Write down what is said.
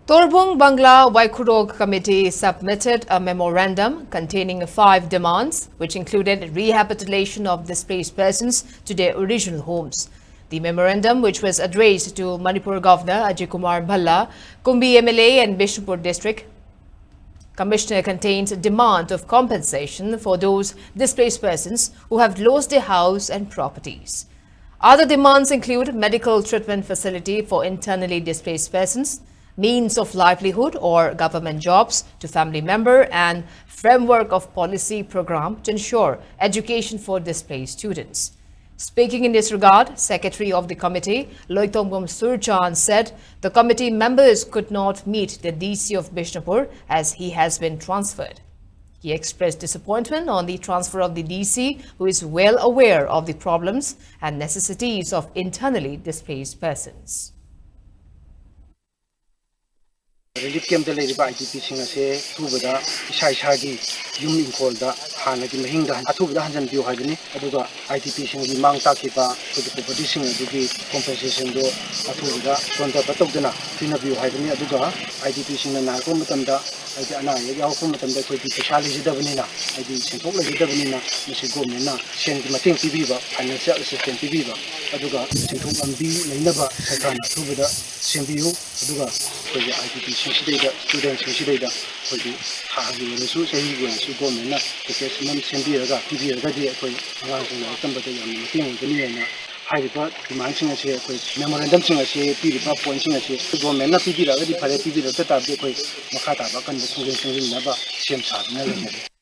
Torbung Bangla Waikhurok committee submitted a memorandum containing 5 demands, which included rehabilitation of displaced persons to their original homes. The memorandum, which was addressed to Manipur Governor Ajay Bhalla, Kumbi MLA and Bishnupur District Commissioner, contains a demand of compensation for those displaced persons who have lost their house and properties. Other demands include medical treatment facility for internally displaced persons, means of livelihood or government jobs to family member, and framework of policy program to ensure education for displaced students. Speaking in this regard, Secretary of the committee, Torbung Surchan, said the committee members could not meet the DC of Bishnupur as he has been transferred. He expressed disappointment on the transfer of the DC, who is well aware of the problems and necessities of internally displaced persons. Relief camp IDP singase thubada isai yum Imphal da hanagi mahingda athubada hanjan biu haibani aduga IDP singi mang takiba property sing adugi compensation do athubada konta patokdana tina biu haibani aduga IDP singna na ko matamda aidi ana yaw ko matamda koi di pesa lejidabani na aidi senthok lejidabani na misi government na sen gi mating pibiba financial assistance pibiba aduga senthok ambi leinaba sarkar athubada sembiu aduga koi IDP students student for the Hasu say government education sembiraga PBRga di koi angang tambata yam ting ni high report demanding as memorandum sing as PBR points as government na PBRga di phare PBR ta tab koi makata ba kan sing naba sem sa na